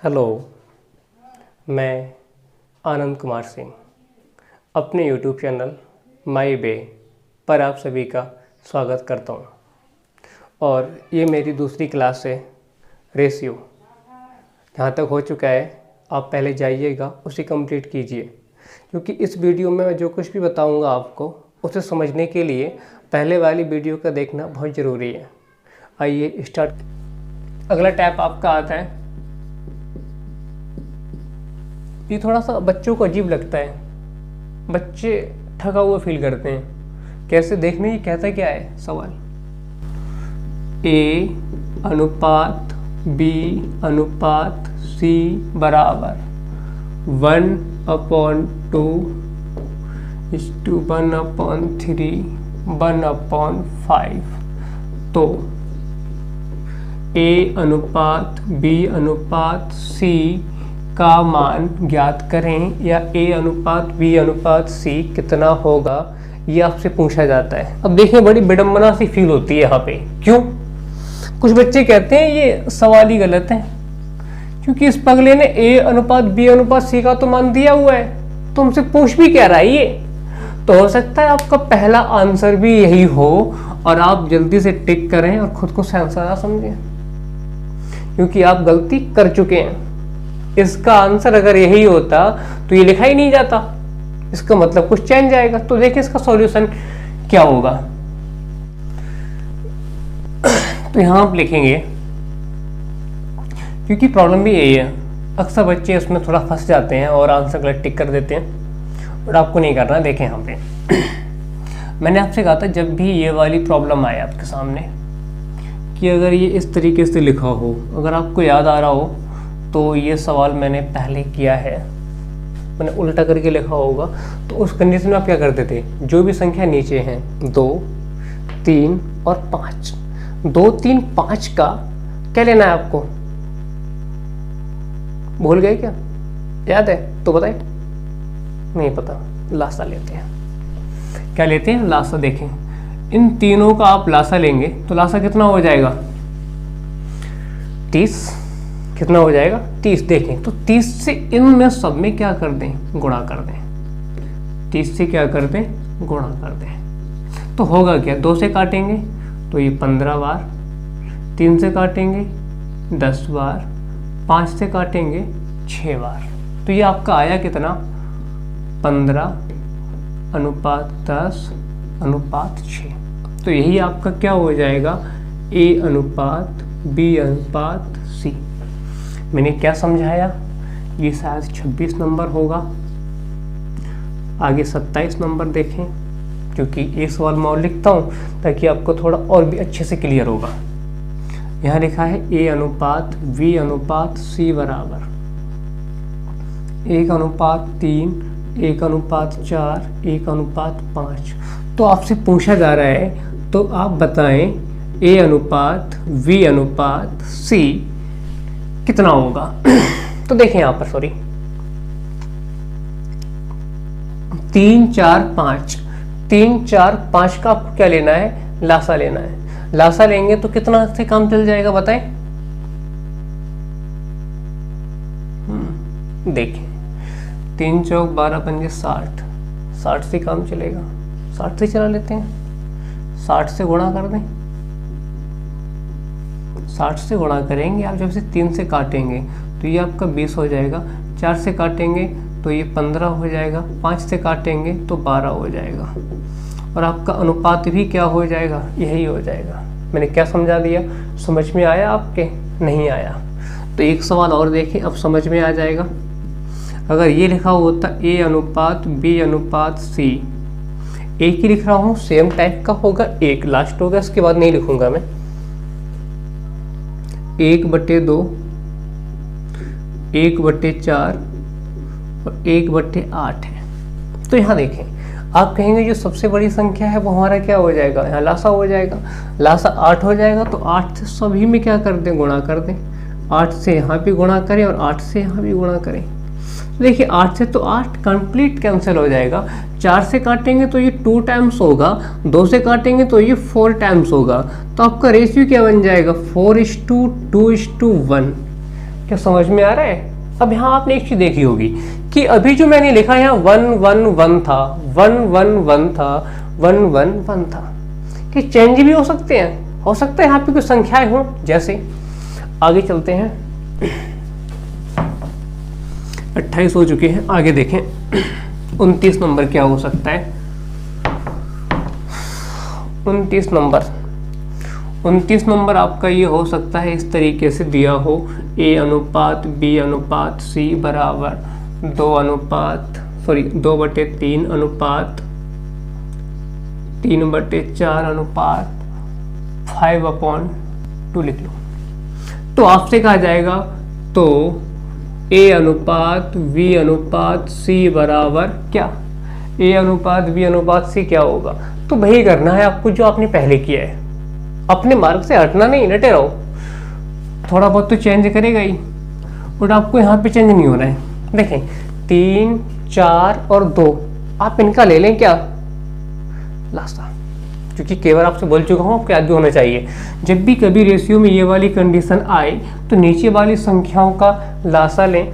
Hello, मैं आनंद कुमार सिंह अपने YouTube channel my बे पर आप सभी का स्वागत करता हूँ। और ये मेरी दूसरी क्लास है रेशियो। जहाँ तक हो चुका है आप पहले जाइएगा, उसे कंप्लीट कीजिए, क्योंकि इस वीडियो में मैं जो कुछ भी बताऊँगा आपको उसे समझने के लिए पहले वाली वीडियो का देखना बहुत ज़रूरी है। आइए स्टार्ट। अगला टैप आपका आता है, ये थोड़ा सा बच्चों को अजीब लगता है, बच्चे ठगा हुआ फील करते हैं। कैसे देखने, ये कहता क्या है सवाल, A अनुपात B अनुपात C बराबर 1/2 = 1/3 1/5। तो A अनुपात B अनुपात C का मान ज्ञात करें, या A अनुपात B अनुपात C कितना होगा, ये आपसे पूछा जाता है। अब देखिए, बड़ी विडंबना सी फील होती है यहाँ पे। क्यों? कुछ बच्चे कहते हैं ये सवाल ही गलत है, क्योंकि इस पगले ने A अनुपात B अनुपात C का तो मान दिया हुआ है, तो हमसे पूछ भी क्या रहा है ये। तो हो सकता है आपका पहला आंसर भी यही हो और आप जल्दी से टिक करें और खुद को सेंसर समझें, क्योंकि आप गलती कर चुके हैं। इसका आंसर अगर यही होता तो ये लिखा ही नहीं जाता, इसका मतलब कुछ चेंज आएगा। तो देखिए इसका सॉल्यूशन क्या होगा। तो यहां आप लिखेंगे, क्योंकि प्रॉब्लम भी यही है, अक्सर बच्चे इसमें थोड़ा फंस जाते हैं और आंसर गलत टिक कर देते हैं, और आपको नहीं करना। देखें यहाँ पे मैंने आपसे कहा था जब भी ये वाली प्रॉब्लम आए आपके सामने कि अगर ये इस तरीके से लिखा हो, अगर आपको याद आ रहा हो तो ये सवाल मैंने पहले किया है, मैंने उल्टा करके लिखा होगा। तो उस कंडीशन में आप क्या करते थे, जो भी संख्या नीचे हैं 2, 3 और 5, 2, 3, 5 का क्या लेना है आपको, भूल गए क्या? याद है तो बताए, नहीं पता, लासा लेते हैं। क्या लेते हैं? लासा। देखें इन तीनों का आप लासा लेंगे तो लासा कितना हो जाएगा, 30। कितना हो जाएगा, 30। देखें तो 30 से इनमें सब में क्या कर दें, गुणा कर दें। 30 से क्या कर दें, गुणा कर दें। तो होगा क्या, 2 से काटेंगे तो ये 15 बार, 3 से काटेंगे 10 बार, 5 से काटेंगे 6 बार। तो ये आपका आया कितना, 15 अनुपात 10 अनुपात 6। तो यही आपका क्या हो जाएगा, A अनुपात B अनुपात C। मैंने क्या समझाया, ये शायद 26 नंबर होगा। आगे 27 नंबर देखें, क्योंकि एक सवाल मैं और लिखता हूँ ताकि आपको थोड़ा और भी अच्छे से क्लियर होगा। यहाँ लिखा है A अनुपात B अनुपात C बराबर 1 अनुपात 3, 1 अनुपात 4, 1 अनुपात 5। तो आपसे पूछा जा रहा है, तो आप बताएं A अनुपात V अनुपात C कितना होगा। तो देखें यहाँ पर, सॉरी, 3, 4, 5, 3, 4, 5 का आपको क्या लेना है, लासा लेना है। लासा लेंगे तो कितना से काम चल जाएगा बताएं। देखें 3 चौक 12 पंजे 60, 60 से काम चलेगा, 60 से चला लेते हैं, 60 से गुणा कर दें। 60 से गुणा करेंगे आप, जब से 3 से काटेंगे तो ये आपका 20 हो जाएगा, 4 से काटेंगे तो ये 15 हो जाएगा, 5 से काटेंगे तो 12 हो जाएगा, और आपका अनुपात भी क्या हो जाएगा, यही हो जाएगा। मैंने क्या समझा दिया, समझ में आया आपके? नहीं आया तो एक सवाल और देखें, अब समझ में आ जाएगा। अगर ये लिखा होता A अनुपात B अनुपात C, एक ही लिख रहा हूँ, सेम टाइप का होगा, एक लास्ट होगा, इसके बाद नहीं लिखूंगा मैं। 1/2, 1/4 और 1/8 है। तो यहाँ देखें, आप कहेंगे जो सबसे बड़ी संख्या है वो हमारा क्या हो जाएगा, यहाँ लासा हो जाएगा, लासा 8 हो जाएगा। तो 8 से सभी में क्या कर दें, गुणा कर दें। 8 से यहाँ भी गुणा करें और 8 से यहाँ भी गुणा करें। देखिए 8 से तो 8 कंप्लीट कैंसिल हो जाएगा, 4 से काटेंगे तो ये 2 टाइम्स होगा, 2 से काटेंगे तो ये 4 टाइम्स होगा। तो आपका रेशियो क्या बन जाएगा, 4:2:1। क्या समझ में आ रहा है? अब यहाँ आपने एक चीज देखी होगी कि अभी जो मैंने लिखा यहाँ 111 था, 111 था, 111 था, कि चेंज भी हो सकते हैं, हो सकता है यहाँ पे कुछ संख्याएं हो। जैसे आगे चलते हैं, 28 हो चुके हैं, आगे देखें 29 नंबर क्या हो सकता है। 29 नंबर आपका ये हो सकता है इस तरीके से दिया हो, A अनुपात B अनुपात C बराबर 2/3 अनुपात 3/4 अनुपात 5/2 लिख लो। तो आपसे कहा जाएगा तो A अनुपात V अनुपात C बराबर क्या, A अनुपात V अनुपात C क्या होगा। तो वही करना है आपको जो आपने पहले किया है, अपने मार्ग से हटना नहीं, डटे रहो। थोड़ा बहुत तो चेंज करेगा ही, बट आपको यहाँ पे चेंज नहीं हो रहा है। देखें 3, 4 और 2, आप इनका ले लें क्या, लासा, क्योंकि केवल आपसे बोल चुका हूँ, आपको याद भी होना चाहिए। जब भी कभी रेशियो में ये वाली कंडीशन आए तो नीचे वाली संख्याओं का लासा लें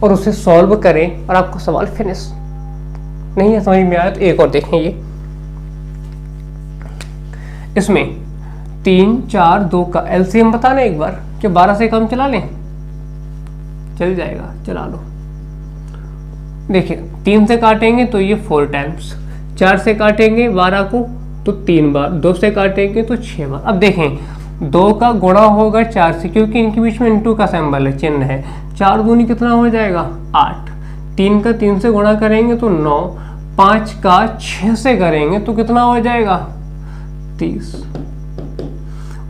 और उसे सॉल्व करें और आपका सवाल फिनिश। नहीं है समझ में आया तो एक और देखें, ये इसमें 3, 4, 2 का एलसीएम बताना एक बार, कि 12 से कम चला लें, चल जाएगा, चला लो। देखिए 3 से काटेंगे तो ये 4 टाइम्स, 4 से काटेंगे 12 को तो 3 बार, 2 से काटेंगे तो 6 बार। अब देखें 2 का गुणा होगा 4 से, क्योंकि इनके बीच में इंटू का सिंबल है, चिन्ह है। 4 दूनी कितना हो जाएगा 8, 3 का 3 से गुणा करेंगे तो 9, 5 का 6 से करेंगे तो कितना हो जाएगा 30,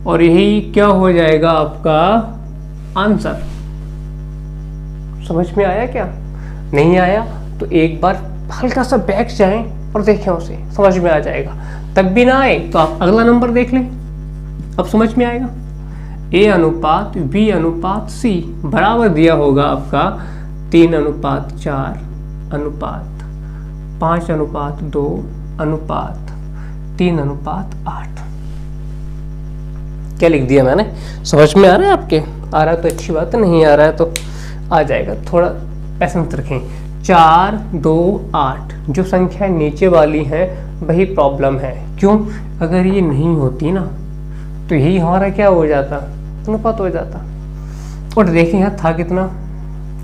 और यही क्या हो जाएगा आपका आंसर। समझ में आया क्या? नहीं आया तो एक बार हल्का सा बैक जाएं और देखें उसे, समझ में आ जाएगा। तब भी ना आए तो आप अगला नंबर देख लें, अब समझ में आएगा। A अनुपात B अनुपात C बराबर दिया होगा आपका 3 अनुपात 4 अनुपात 5 अनुपात 2 अनुपात 3 अनुपात 8। क्या लिख दिया मैंने, समझ में आ रहा है आपके? आ रहा है तो अच्छी बात है, नहीं आ रहा है तो आ जाएगा, थोड़ा पैसेंस रखें। 4, 2, 8 जो संख्या नीचे वाली है वही प्रॉब्लम है। क्यों? अगर ये नहीं होती ना तो यही हमारा क्या हो जाता, अनुपात हो जाता। और देखें यहाँ था कितना,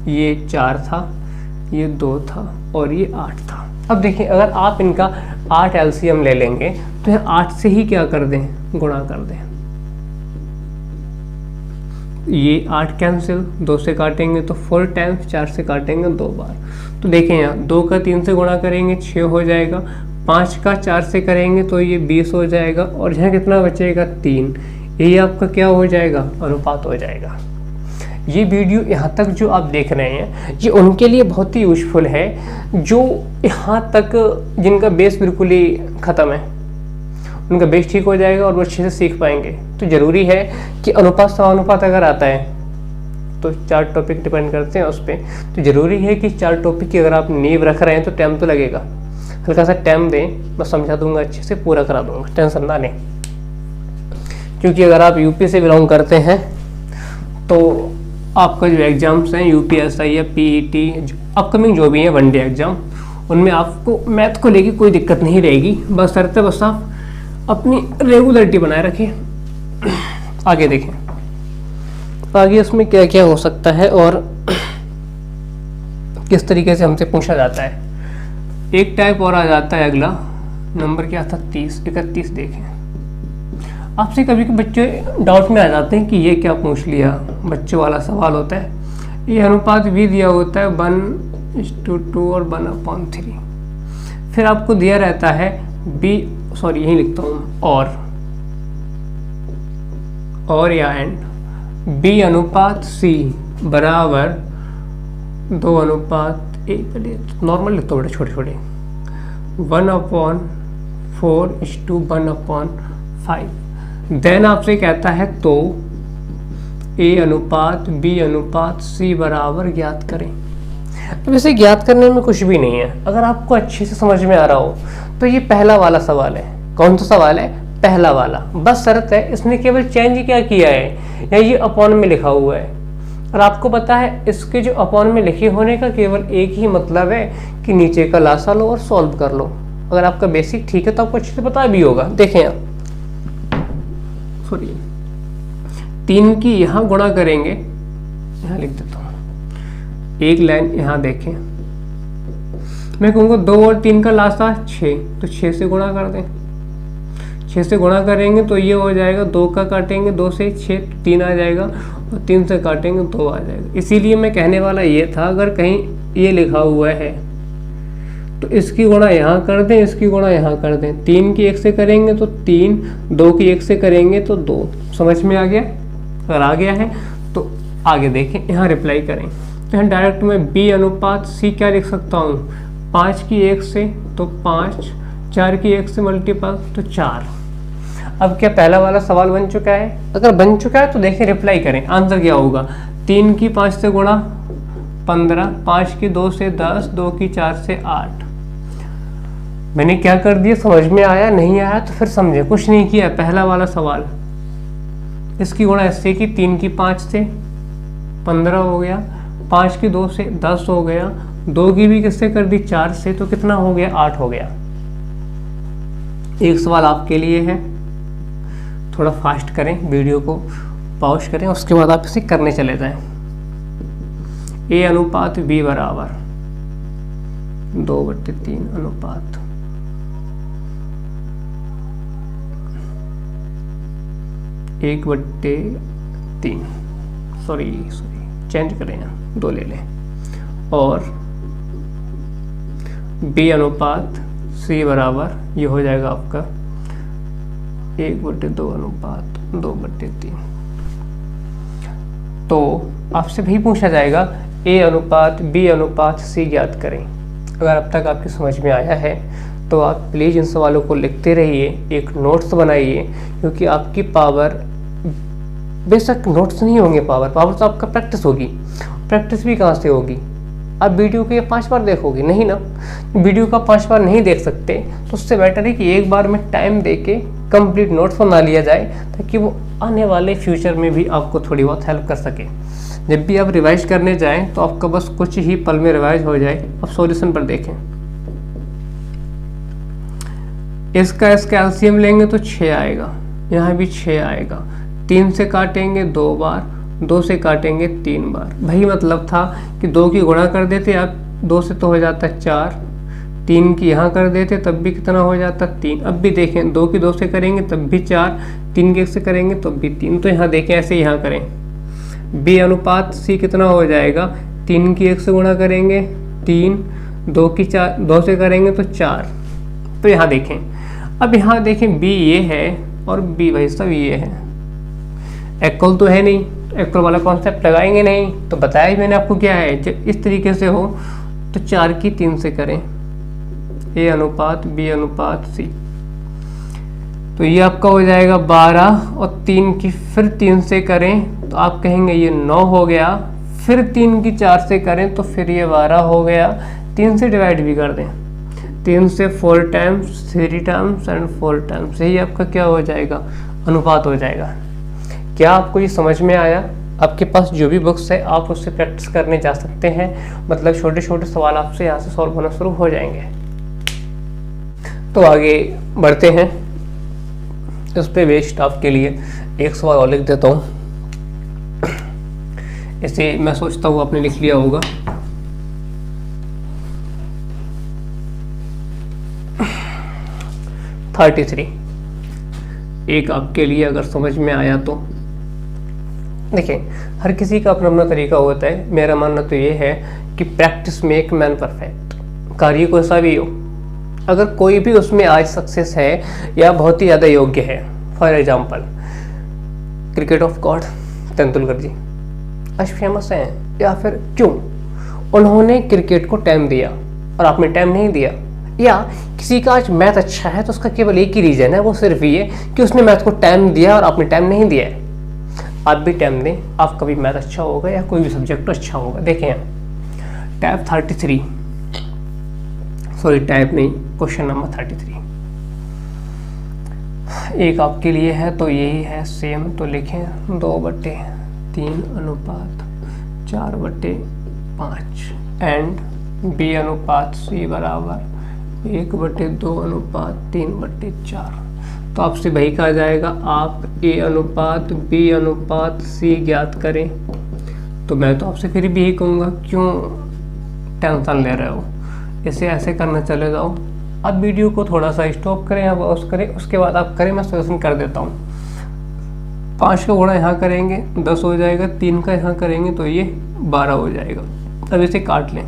ये 4 था, ये 2 था और ये 8 था। अब देखिए अगर आप इनका 8 एलसीएम ले लेंगे तो यहाँ 8 से ही क्या कर दें, गुणा कर दें। ये 8 कैंसिल, 2 से काटेंगे तो 4 टाइम्स, 4 से काटेंगे 2 बार। तो देखें यहाँ 2 का 3 से गुणा करेंगे 6 हो जाएगा, 5 का 4 से करेंगे तो ये 20 हो जाएगा, और यहाँ कितना बचेगा 3। यही आपका क्या हो जाएगा, अनुपात हो जाएगा। ये वीडियो यहाँ तक जो आप देख रहे हैं ये उनके लिए बहुत ही यूजफुल है जो यहाँ तक जिनका बेस बिल्कुल ही ख़त्म है, उनका बेस ठीक हो जाएगा और वो अच्छे से सीख पाएंगे। तो ज़रूरी है कि अनुपात समानुपात अगर आता है तो 4 टॉपिक डिपेंड करते हैं उस पर, तो ज़रूरी है कि 4 टॉपिक की अगर आप नींव रख रहे हैं तो टाइम तो लगेगा, हल्का सा टाइम दें, मैं समझा दूंगा, अच्छे से पूरा करा दूंगा, टेंशन ना लें। क्योंकि अगर आप यूपी से बिलोंग करते हैं तो आपका जो एग्ज़ाम्स हैं यूपीएसआई या पीईटी अपकमिंग जो भी हैं वनडे एग्ज़ाम, उनमें आपको मैथ को लेके कोई दिक्कत नहीं रहेगी, बस शर्त बस आप अपनी रेगुलरिटी बनाए रखें। आगे देखें, आगे इसमें क्या क्या हो सकता है और किस तरीके से हमसे पूछा जाता है। एक टाइप और आ जाता है, अगला नंबर क्या था 30, 31 देखें। आपसे कभी कभी बच्चे डाउट में आ जाते हैं कि ये क्या पूछ लिया, बच्चों वाला सवाल होता है। ये अनुपात भी दिया होता है 1:2 और 1/3। फिर आपको दिया रहता है यही लिखता हूँ और या एंड B अनुपात C बराबर 2:1, नॉर्मल लिखता हूँ बेटा, छोटे छोटे 1/4:1/5। देन आपसे कहता है तो A अनुपात B अनुपात C बराबर ज्ञात करें। अब इसे ज्ञात करने में कुछ भी नहीं है, अगर आपको अच्छे से समझ में आ रहा हो तो ये पहला वाला सवाल है। कौन सा सवाल है? पहला वाला। बस शर्त है इसने केवल चेंज क्या किया है, या ये अपॉन में लिखा हुआ है, और आपको पता है इसके जो अपॉन में लिखे होने का केवल एक ही मतलब है कि नीचे का लासा लो और सॉल्व कर लो। अगर आपका बेसिक ठीक है तो आपको अच्छे से पता भी होगा। देखें आप, सॉरी 3 की यहाँ गुणा करेंगे, यहाँ लिख देता हूँ एक लाइन, यहाँ देखें मैं कहूँगा 2 और 3 का लासा 6, तो 6 से गुणा कर दें। 6 से गुणा करेंगे तो ये हो जाएगा, 2 का काटेंगे 2 से 6 3 आ जाएगा, और 3 से काटेंगे 2 आ जाएगा। इसीलिए मैं कहने वाला ये था, अगर कहीं ये लिखा हुआ है तो इसकी गुणा यहाँ कर दें, इसकी गुणा यहाँ कर दें। 3 की 1 से करेंगे तो 3, 2 की 1 से करेंगे तो 2। समझ में आ गया? अगर आ गया है तो आगे देखें, यहाँ रिप्लाई करें। तो यहाँ डायरेक्ट मैं B अनुपात C क्या लिख सकता हूँ, 5 की 1 से तो 5, 4 की 1 से मल्टीपल तो 4। अब क्या पहला वाला सवाल बन चुका है? अगर बन चुका है तो देखें रिप्लाई करें, आंसर क्या होगा। 3 की 5 से गुणा 15, 5 की 2 से 10, 2 की 4 से 8। मैंने क्या कर दिया, समझ में आया? नहीं आया तो फिर समझे, कुछ नहीं किया। पहला वाला सवाल, इसकी गुणा इससे की, 3 की 5 से 15 हो गया, 5 की 2 से 10 हो गया, 2 की भी किससे कर दी, 4 से, तो कितना हो गया, 8 हो गया। एक सवाल आपके लिए है, थोड़ा फास्ट करें, वीडियो को पॉज करें, उसके बाद आप इसे करने चले जाएं। A अनुपात B बराबर 2/3 अनुपात 1/3, सॉरी चेंज करें, 2 ले लें, और B अनुपात C बराबर ये हो जाएगा आपका 1/2 अनुपात 2/3। तो आपसे भी पूछा जाएगा A अनुपात B अनुपात C ज्ञात करें। अगर अब तक आपकी समझ में आया है तो आप प्लीज़ इन सवालों को लिखते रहिए, एक नोट्स बनाइए, क्योंकि आपकी पावर, बेशक नोट्स नहीं होंगे, पावर तो आपका प्रैक्टिस होगी। प्रैक्टिस भी कहाँ से होगी? आप वीडियो के 5 बार देखोगे नहीं ना, वीडियो का 5 बार नहीं देख सकते तो उससे बेटर है कि एक बार में टाइम देके कंप्लीट नोट्स बना लिया जाए, ताकि वो आने वाले फ्यूचर में भी आपको थोड़ी बहुत हेल्प कर सके। जब भी आप रिवाइज करने जाएं तो आपका बस कुछ ही पल में रिवाइज हो जाए। अब सॉल्यूशन पर देखें, इसका एलसीएम लेंगे तो 6 आएगा, यहाँ भी 6 आएगा। 3 से काटेंगे 2 बार, 2 से काटेंगे 3 बार। वही मतलब था कि 2 की गुणा कर देते आप, 2 से तो हो जाता 4, 3 की यहाँ कर देते तब भी कितना हो जाता 3। अब भी देखें, 2 की 2 से करेंगे तब भी 4, 3 की 1 से करेंगे तब भी 3। तो यहाँ देखें, ऐसे यहाँ करें, B अनुपात C कितना हो जाएगा, 3 की 1 से गुणा करेंगे 3, 2 की 4 2 से करेंगे तो 4। तो यहाँ देखें, अब यहाँ देखें B ये है और B भाई साहब ये है, इक्वल तो है नहीं, इक्वल वाला कॉन्सेप्ट लगाएंगे नहीं। तो बताया ही मैंने आपको क्या है, जब इस तरीके से हो तो 4 की 3 से करें, A अनुपात B अनुपात C, तो ये आपका हो जाएगा 12, और 3 की फिर 3 से करें तो आप कहेंगे ये 9 हो गया, फिर 3 की 4 से करें तो फिर ये 12 हो गया। 3 से डिवाइड भी कर दें, 3 से 4 टाइम्स, 3 टाइम्स एंड 4 टाइम्स, यही आपका क्या हो जाएगा, अनुपात हो जाएगा। क्या आपको ये समझ में आया? आपके पास जो भी बुक्स है आप उससे प्रैक्टिस करने जा सकते हैं, मतलब छोटे छोटे सवाल आपसे यहाँ से सॉल्व होना शुरू हो जाएंगे। तो आगे बढ़ते हैं, इस पे वेस्ट आपके लिए एक सवाल और लिख देता हूँ। इसे मैं सोचता हूँ आपने लिख लिया होगा। एक आपके लिए अगर समझ में आया तो देखिए, हर किसी का अपना अपना तरीका होता है। मेरा मानना तो ये है कि प्रैक्टिस मेक मैन परफेक्ट। कार्य को ऐसा भी हो, अगर कोई भी उसमें आज सक्सेस है या बहुत ही ज़्यादा योग्य है, for example cricket of God Tendulkar ji आज फेमस हैं, या फिर क्यों उन्होंने क्रिकेट को टाइम दिया और आपने टाइम नहीं दिया, या किसी का आज मैथ अच्छा है तो उसका केवल एक ही रीज़न है, वो सिर्फ ये कि उसने मैथ को टाइम दिया और आपने टाइम नहीं दिया है। आप भी टाइम दें, आपका भी मैथ अच्छा होगा या कोई भी सब्जेक्ट अच्छा होगा। देखें टैब 33, सॉरी टैब नहीं, क्वेश्चन नंबर 33 एक आपके लिए है, तो यही है सेम। तो लिखें 2/3 अनुपात 4/5 एंड B अनुपात C बराबर 1/2 अनुपात 3/4। तो आपसे वही कहा जाएगा आप A अनुपात B अनुपात C ज्ञात करें। तो मैं तो आपसे फिर भी यही कहूँगा, क्यों टेंशन ले रहे हो, इसे ऐसे करना चले जाओ। अब वीडियो को थोड़ा सा स्टॉप करें या पॉज करें, उसके बाद आप करें, मैं सॉल्यूशन कर देता हूँ। 5 का गुणा यहाँ करेंगे 10 हो जाएगा, 3 का यहाँ करेंगे तो ये 12 हो जाएगा। अब इसे काट लें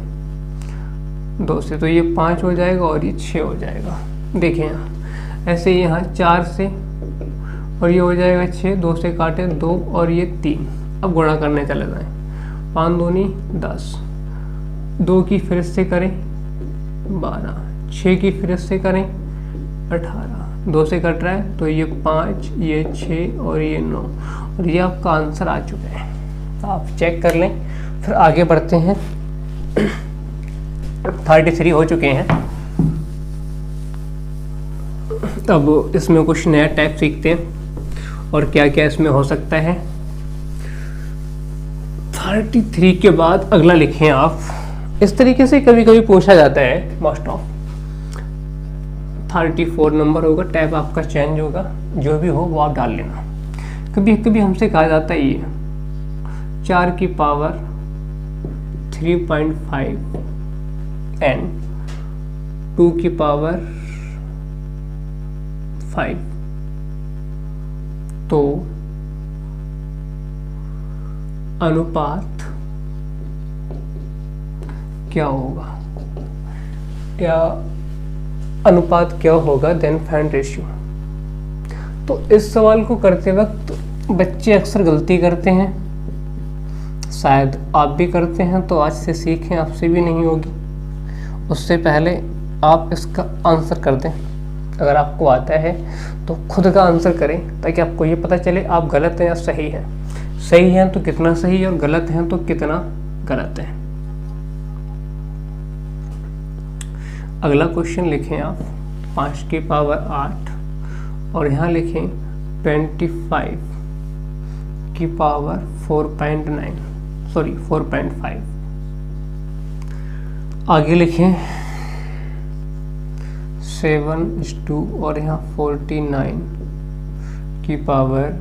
2 से, तो ये 5 हो जाएगा और ये 6 हो जाएगा। देखें यहाँ ऐसे ही यहाँ 4 से और ये हो जाएगा 6, 2 से काटे 2 और ये 3। अब गुणा करने चले जाएं, 5 दूनी 10, 2 की फिर से करें 12, 6 की फिर से करें 18, 2 से कट रहा है तो ये 5, ये 6 और ये 9, और ये आपका आंसर आ चुका है। आप चेक कर लें, फिर आगे बढ़ते हैं। 33 हो चुके हैं। अब इसमें कुछ नया टाइप सीखते हैं और क्या क्या इसमें हो सकता है। 33 के बाद अगला लिखें आप। इस तरीके से कभी कभी पूछा जाता है मोस्ट ऑफ। 34 नंबर होगा, टैब आपका चेंज होगा, जो भी हो वो आप डाल लेना। कभी कभी हमसे कहा जाता है ये 4 की पावर 3.5 एंड 2 की पावर 5, तो अनुपात क्या होगा, या अनुपात क्या होगा, देन फाइंड रेशियो। तो इस सवाल को करते वक्त बच्चे अक्सर गलती करते हैं, शायद आप भी करते हैं, तो आज से सीखें, आपसे भी नहीं होगी। उससे पहले आप इसका आंसर कर दें। अगर आपको आता है तो खुद का आंसर करें, ताकि आपको ये पता चले आप गलत हैं या सही हैं। सही हैं तो कितना सही है और गलत हैं तो कितना गलत है। अगला क्वेश्चन लिखें आप 5 की पावर 8 और यहाँ लिखें 25 की पावर 4.5। आगे लिखें 7:2 और यहाँ 49 की पावर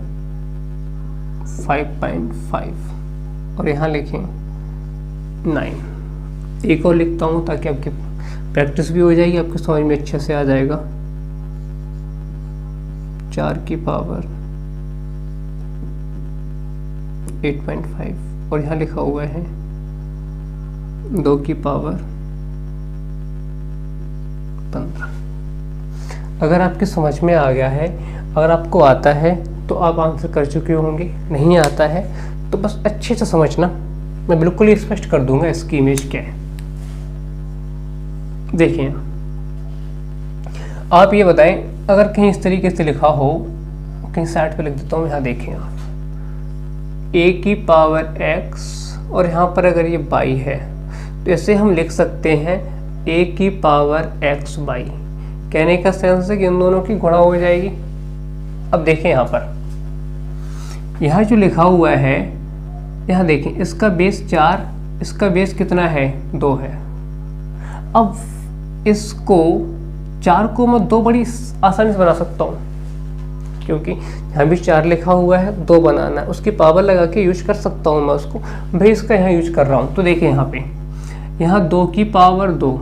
5.5 और यहाँ लिखें 9। एक और लिखता हूँ ताकि आपकी प्रैक्टिस भी हो जाएगी, आपके समझ में अच्छे से आ जाएगा। 4 की पावर 8.5 और यहाँ लिखा हुआ है 2 की पावर 15। अगर आपके समझ में आ गया है, अगर आपको आता है तो आप आंसर कर चुके होंगे, नहीं आता है तो बस अच्छे से समझना, मैं बिल्कुल ही स्पष्ट कर दूंगा इसकी इमेज क्या है। देखिए आप ये बताएं, अगर कहीं इस तरीके से लिखा हो, कहीं साइड पे लिख देता हूँ, यहाँ देखें आप a की पावर x और यहाँ पर अगर ये y है तो इसे हम लिख सकते हैं a की पावर x y। कहने का सेंस है कि इन दोनों की गुणा हो जाएगी। अब देखें यहाँ पर, यहाँ जो लिखा हुआ है, यहाँ देखें इसका बेस 4, इसका बेस कितना है 2 है। अब इसको 4 को मैं 2 बड़ी आसानी से बना सकता हूँ, क्योंकि यहाँ भी 4 लिखा हुआ है, 2 बनाना है, उसकी पावर लगा के यूज कर सकता हूँ मैं उसको। भाई इसका यहाँ यूज कर रहा हूँ, तो देखिए यहाँ पे, यहाँ 2 की पावर 2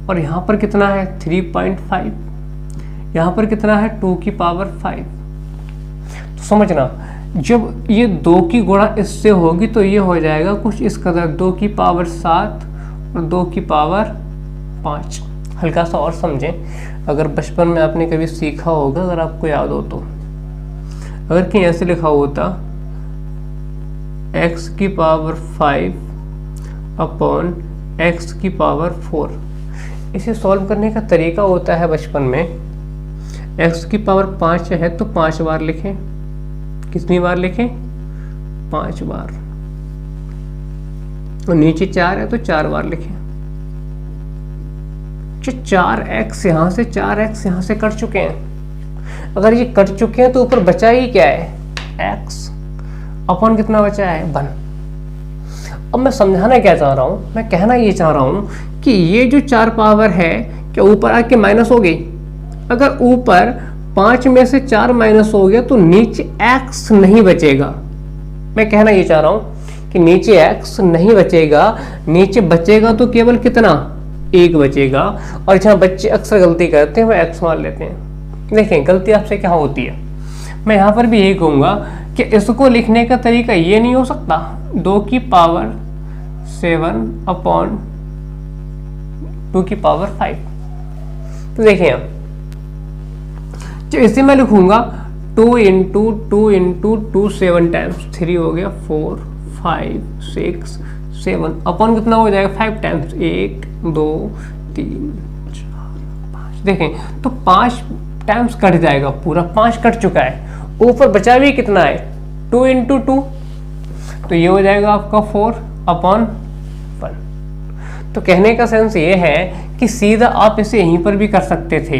और यहाँ पर कितना है 3.5, यहाँ पर कितना है 2 की पावर 5। तो समझना, जब ये 2 की गुणा इससे होगी तो ये हो जाएगा कुछ इस कदर, 2 की पावर 7 और 2 की पावर 5। हल्का सा और समझें, अगर बचपन में आपने कभी सीखा होगा, अगर आपको याद हो तो, अगर कहीं ऐसे लिखा होता x की पावर 5 अपॉन x की पावर 4, इसे सॉल्व करने का तरीका होता है बचपन में, x की पावर 5 है तो 5 बार लिखें। कितनी बार लिखें 5 बार, और नीचे 4 है तो 4 बार लिखें। 4x यहाँ से 4x यहाँ से कट चुके हैं, अगर ये कट चुके हैं तो ऊपर बचा ही क्या है x, अपॉन कितना बचा है 1। अब मैं समझाना क्या चाह रहा हूँ, मैं कहना ये चाह रहा हूँ कि ये जो 4 पावर है क्या ऊपर आके माइनस हो गई? अगर ऊपर 5 में से 4 माइनस हो गया तो नीचे x नहीं बचेगा। मैं कहना ये चाह रहा हूँ कि नीचे x नहीं बचेगा, नीचे बचेगा तो केवल कितना? 1 बचेगा। और जहाँ बच्चे अक्सर गलती करते हैं वो x मान लेते हैं। देखें गलती आपसे क्या होती है, मैं यहाँ पर भी यही कहूँगा कि इसको लिखने का तरीका ये नहीं हो सकता 2 की पावर 7 अपॉन 2 की पावर 5। तो देखिए जो इसे मैं लिखूंगा 2 इंटू 2 इंटू 2 7 टाइम्स 3 हो गया 4 5 6 7 अपॉन कितना हो जाएगा 5 टाइम्स 1 2 3 4 5। देखें तो 5 टाइम्स कट जाएगा, पूरा 5 कट चुका है, ऊपर बचा भी कितना है 2 इंटू 2, तो ये हो जाएगा आपका 4 अपॉन 1। तो कहने का सेंस ये है कि सीधा आप इसे यहीं पर भी कर सकते थे।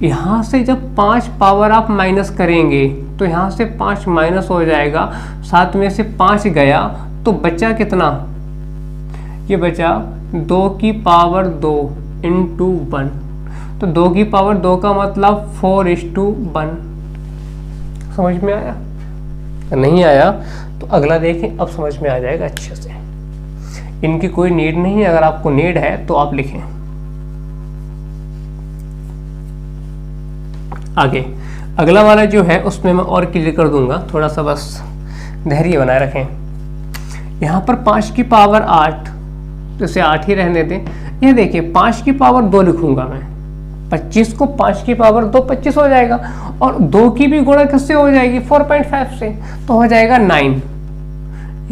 यहाँ से जब 5 पावर आप माइनस करेंगे तो यहाँ से 5 माइनस हो जाएगा, 7 में से 5 गया तो बचा कितना? ये बचा 2 की पावर 2 इंटू 1। तो 2 की पावर 2 का मतलब 4:1। समझ में आया? नहीं आया तो अगला देखें, अब समझ में आ जाएगा अच्छे से। इनकी कोई नीड नहीं है, अगर आपको नीड है तो आप लिखें। आगे अगला वाला जो है उसमें मैं और क्लियर कर दूंगा, थोड़ा सा बस धैर्य बनाए रखें। यहाँ पर 5 की पावर 8, तो इसे 8 ही रहने दें। यह देखिए 5 की पावर 2 लिखूंगा मैं, 25 को 5 की पावर 2 25 हो जाएगा, और 2 की भी गुणा किससे हो जाएगी 4.5 से, तो हो जाएगा 9।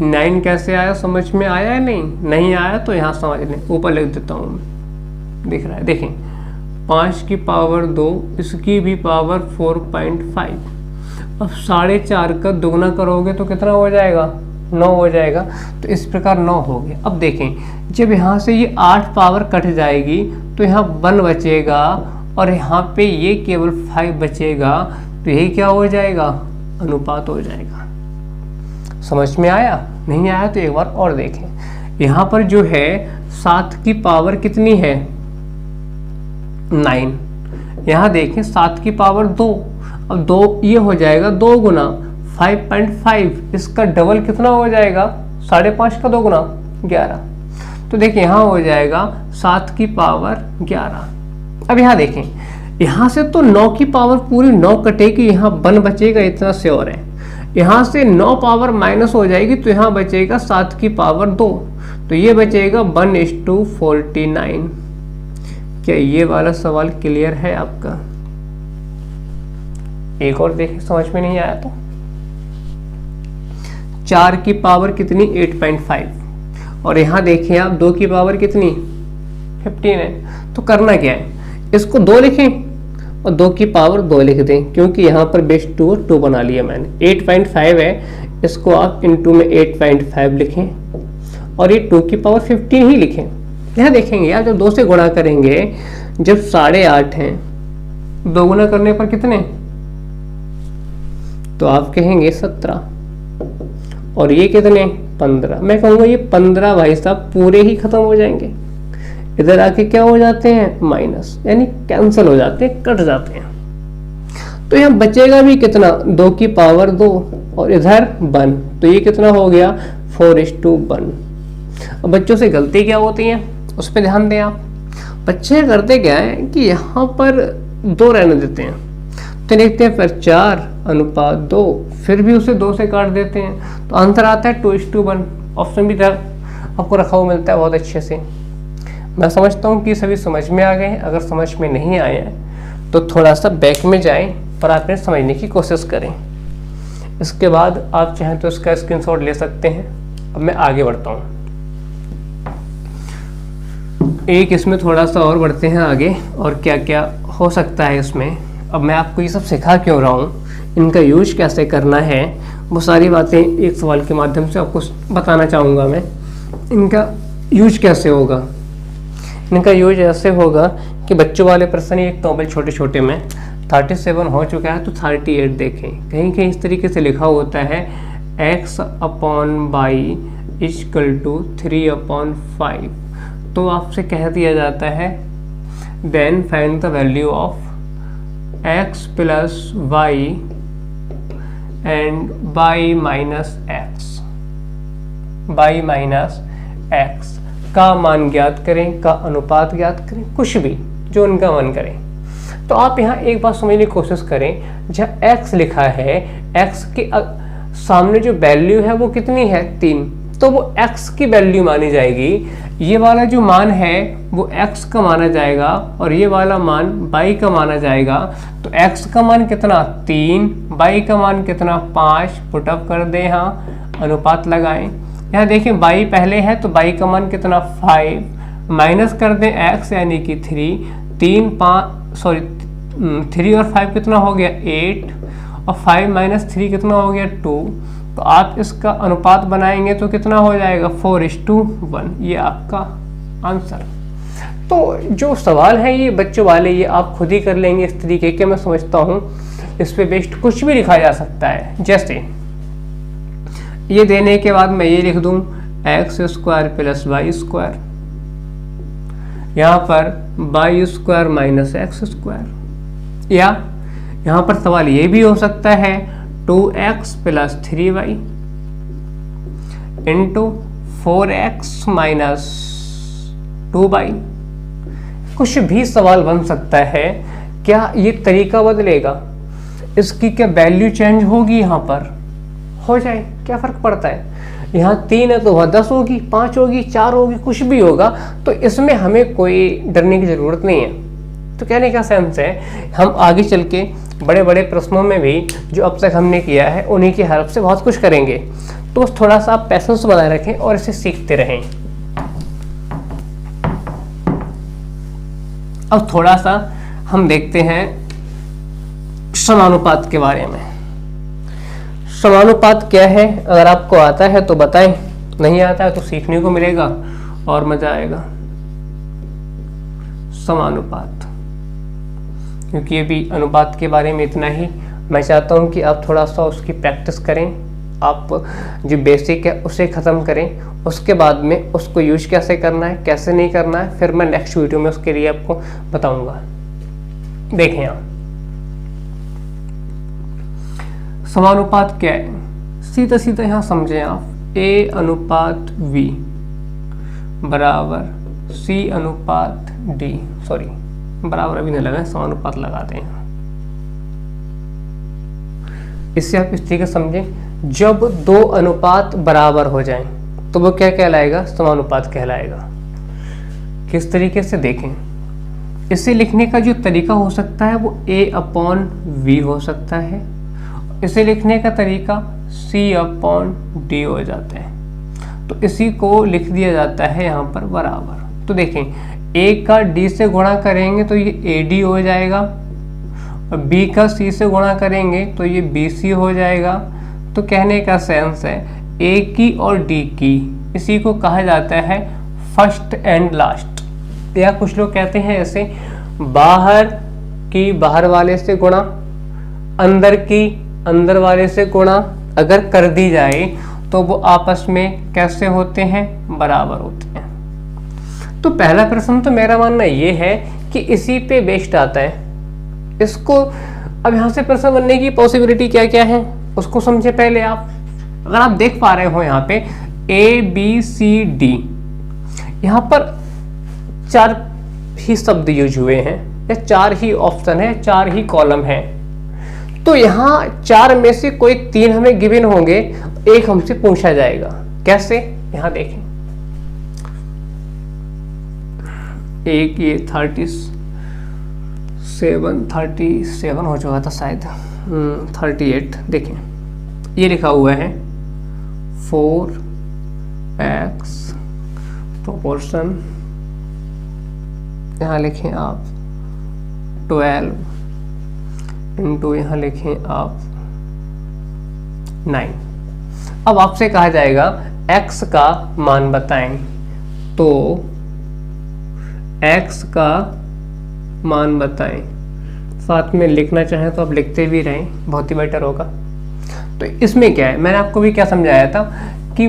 9 कैसे आया, समझ में आया है? नहीं आया तो यहाँ समझ लें, ऊपर लिख देता हूँ, दिख रहा है। देखें 5 की पावर 2, इसकी भी पावर 4.5। अब 4.5 का दुगना करोगे तो कितना हो जाएगा 9 हो जाएगा, तो इस प्रकार 9 हो गया। अब देखें जब यहाँ से ये 8 पावर कट जाएगी तो यहाँ 1 बचेगा, और यहाँ पे ये केवल 5 बचेगा, तो यही क्या हो जाएगा अनुपात हो जाएगा। समझ में आया? नहीं आया तो एक बार और देखें। यहाँ पर जो है 7 की पावर कितनी है 9, यहाँ देखें 7 की पावर 2, अब 2 ये हो जाएगा 2 गुना 5.5, इसका डबल कितना हो जाएगा 5.5 का 2 गुना 11। तो देखिए यहाँ हो जाएगा 7 की पावर 11। अब यहाँ देखें, यहाँ से तो 9 की पावर पूरी 9 कटेगी, यहाँ 1 बचेगा, इतना श्योर है। यहाँ से 9 पावर माइनस हो जाएगी तो यहाँ बचेगा 7 की पावर 2, तो ये बचेगा 1:49। क्या ये वाला सवाल क्लियर है आपका? एक और देखिए, समझ में नहीं आया तो 4 की पावर कितनी 8.5, और यहाँ देखिए आप 2 की पावर कितनी 15 है। तो करना क्या है, इसको 2 लिखें और 2 की पावर 2 लिख दें, क्योंकि यहाँ पर बेस 2 और 2 बना लिया मैंने। 8.5 है, इसको आप इनटू में 8.5 लिखें, और ये 2 की पावर 15 ही लिखें। यहाँ देखेंगे आप जब 2 से गुणा करेंगे, जब 8.5 हैं 2 गुना करने पर कितने, तो आप कहेंगे 17, और ये कितने 15। मैं कहूँगा ये 15 भाई साहब पूरे ही खत्म हो जाएंगे, इधर आके क्या हो जाते हैं माइनस, यानी कैंसिल हो जाते हैं, कट जाते हैं। तो यहाँ बचेगा भी कितना 2 की पावर 2, और इधर 1, तो ये कितना हो गया 4:1। अब बच्चों से गलती क्या होती है उस पर ध्यान दें आप। बच्चे करते क्या है कि यहाँ पर 2 रहने देते हैं, तो लिखते हैं फिर 4:2, फिर भी उसे 2 से काट देते हैं, तो आंसर आता है 2:1। ऑप्शन भी आपको रखा हुआ मिलता है बहुत अच्छे से। मैं समझता हूँ कि सभी समझ में आ गए हैं। अगर समझ में नहीं आए हैं तो थोड़ा सा बैक में जाएं और आपने समझने की कोशिश करें। इसके बाद आप चाहें तो इसका स्क्रीनशॉट ले सकते हैं। अब मैं आगे बढ़ता हूँ, एक इसमें थोड़ा सा और बढ़ते हैं आगे, और क्या क्या हो सकता है इसमें। अब मैं आपको ये सब सिखा क्यों रहा हूँ, इनका यूज कैसे करना है, वो सारी बातें एक सवाल के माध्यम से आपको बताना चाहूँगा मैं। इनका यूज कैसे होगा, इनका यूज ऐसे होगा कि बच्चों वाले प्रश्न एक तो छोटे छोटे में 37 हो चुका है, तो 38 देखें, कहीं कहीं इस तरीके से लिखा होता है x/y इक्वल टू 3/5। तो आपसे कह दिया जाता है then find the value of x plus y and y minus x का मान ज्ञात करें, का अनुपात ज्ञात करें, कुछ भी जो उनका मन करें। तो आप यहाँ एक बात समझने की कोशिश करें, जहाँ x लिखा है, x के सामने जो वैल्यू है वो कितनी है 3, तो वो x की वैल्यू मानी जाएगी। ये वाला जो मान है वो x का माना जाएगा और ये वाला मान y का माना जाएगा। तो x का मान कितना 3, y का मान कितना 5, पुटअप कर दें, यहाँ अनुपात लगाएं। यहाँ देखिए y पहले है तो y का मान कितना 5, माइनस कर दें x यानी कि 3 और 5 कितना हो गया 8, और 5 माइनस 3 कितना हो गया 2। तो आप इसका अनुपात बनाएंगे तो कितना हो जाएगा 4:1। ये आपका आंसर। तो जो सवाल है ये बच्चों वाले, ये आप खुद ही कर लेंगे इस तरीके के। मैं समझता हूँ इस पे बेस्ड कुछ भी लिखा जा सकता है। जैसे ये देने के बाद मैं ये लिख दूँ x² प्लस y², यहाँ पर y² माइनस x², या यहाँ पर सवाल ये भी हो सकता है 2x plus 3y into 4x minus 2y। कुछ भी सवाल बन सकता है। क्या ये तरीका बदलेगा? इसकी क्या वैल्यू चेंज होगी? यहाँ पर हो जाए, क्या फर्क पड़ता है? यहाँ 3 है तो वह 10 होगी, 5 होगी, 4 होगी, कुछ भी होगा। तो इसमें हमें कोई डरने की ज़रूरत नहीं है। तो कहने का सेंस है हम आगे चल के बड़े बड़े प्रश्नों में भी जो अब तक हमने किया है उन्हीं की हेल्प से बहुत कुछ करेंगे। तो थोड़ा सा आप पैशंस बनाए रखें और इसे सीखते रहें। अब थोड़ा सा हम देखते हैं समानुपात के बारे में। समानुपात क्या है? अगर आपको आता है तो बताएं, नहीं आता है तो सीखने को मिलेगा और मजा आएगा। समानुपात, क्योंकि ये भी अनुपात के बारे में इतना ही। मैं चाहता हूँ कि आप थोड़ा सा उसकी प्रैक्टिस करें, आप जो बेसिक है उसे ख़त्म करें, उसके बाद में उसको यूज कैसे करना है, कैसे नहीं करना है, फिर मैं नेक्स्ट वीडियो में उसके लिए आपको बताऊंगा। देखें आप समानुपात क्या है, सीधा सीधा यहाँ समझें आप। A अनुपात V बराबर C अनुपात D, सॉरी बराबर अभी नहीं लगा, समानुपात लगाते हैं। इससे आप इस तरीके से समझें, जब दो अनुपात बराबर हो जाएं तो वो क्या कहलाएगा? समानुपात कहलाएगा। किस तरीके से देखें, इसे लिखने का जो तरीका हो सकता है वो A/V हो सकता है, इसे लिखने का तरीका C/D हो जाता है। तो इसी को लिख दिया जाता है यहाँ पर बराबर। तो देखें A का D से गुणा करेंगे तो ये AD हो जाएगा, और B का C से गुणा करेंगे तो ये BC हो जाएगा। तो कहने का सेंस है A की और D की, इसी को कहा जाता है फर्स्ट एंड लास्ट, या कुछ लोग कहते हैं ऐसे, बाहर की बाहर वाले से गुणा, अंदर की अंदर वाले से गुणा अगर कर दी जाए तो वो आपस में कैसे होते हैं? बराबर होते हैं। तो पहला प्रश्न तो मेरा मानना ये है कि इसी पे बेस्ड आता है। इसको अब यहाँ से प्रश्न बनने की पॉसिबिलिटी क्या क्या है उसको समझे पहले आप। अगर आप देख पा रहे हो यहाँ पे ABCD, यहाँ पर 4 ही शब्द यूज हुए हैं, या 4 ही ऑप्शन है, 4 ही कॉलम है। तो यहाँ 4 में से कोई 3 हमें गिवन होंगे, एक हमसे पूछा जाएगा। कैसे? यहाँ देखें, एक ये 37 हो चुका था शायद, 38। देखें ये लिखा हुआ है 4x प्रोपोर्शन, यहाँ लिखें आप 12 इंटू यहाँ लिखें आप 9। अब आपसे कहा जाएगा x का मान बताएं, तो x का मान बताएं। साथ में लिखना चाहें तो आप लिखते भी रहें, बहुत ही बेटर होगा। तो इसमें क्या है, मैंने आपको भी क्या समझाया था की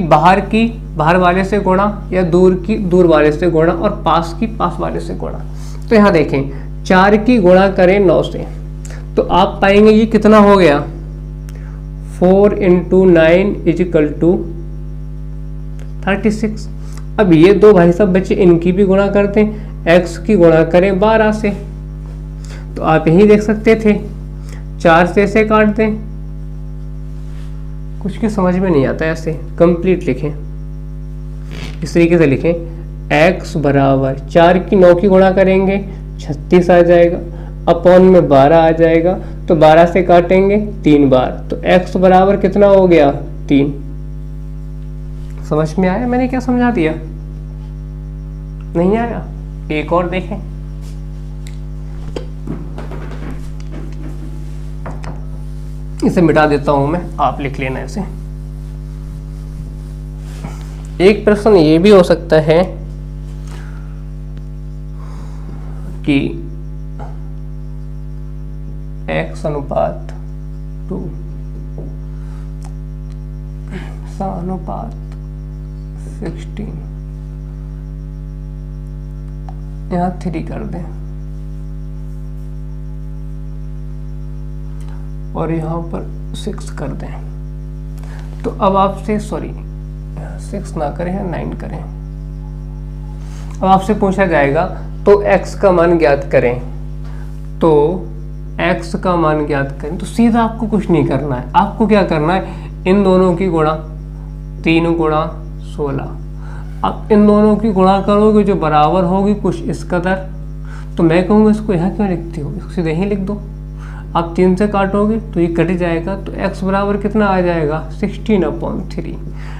बाहर वाले से गुणा या दूर की दूर वाले से गुणा और पास की पास वाले से गुणा। तो यहाँ देखें 4 की गुणा करें 9 से तो आप पाएंगे ये कितना हो गया 4 × 9 = 36। अब ये दो भाई साहब बच्चे इनकी भी गुणा करते हैं, x की गुणा करें 12 से तो आप यही देख सकते थे 4 से काट दें। कुछ की समझ में नहीं आता ऐसे कंप्लीट लिखें, इस तरीके से लिखें x बराबर 4 की 9 की गुणा करेंगे 36 आ जाएगा, अपॉन में 12 आ जाएगा तो 12 से काटेंगे 3 बार तो x बराबर कितना हो गया 3। समझ में आया मैंने क्या समझा दिया? नहीं आया? एक और देखें, इसे मिटा देता हूं मैं, आप लिख लेना इसे। एक प्रश्न ये भी हो सकता है कि x अनुपात 2 अनुपात 16 यहाँ 3 कर दें और यहाँ पर 6 कर दें। तो अब आपसे 6 ना करें 9 करें। अब आपसे पूछा जाएगा तो x का मान ज्ञात करें, तो x का मान ज्ञात करें तो सीधा आपको कुछ नहीं करना है, आपको क्या करना है इन दोनों की गुणा 3 × 16। अब इन दोनों की गुणा करोगे जो बराबर होगी कुछ इस कदर, तो मैं कहूँगा इसको यहाँ क्यों लिखती हो, इसको सीधे ही लिख दो। आप 3 से काटोगे तो ये कट जाएगा तो x बराबर कितना आ जाएगा 16/3।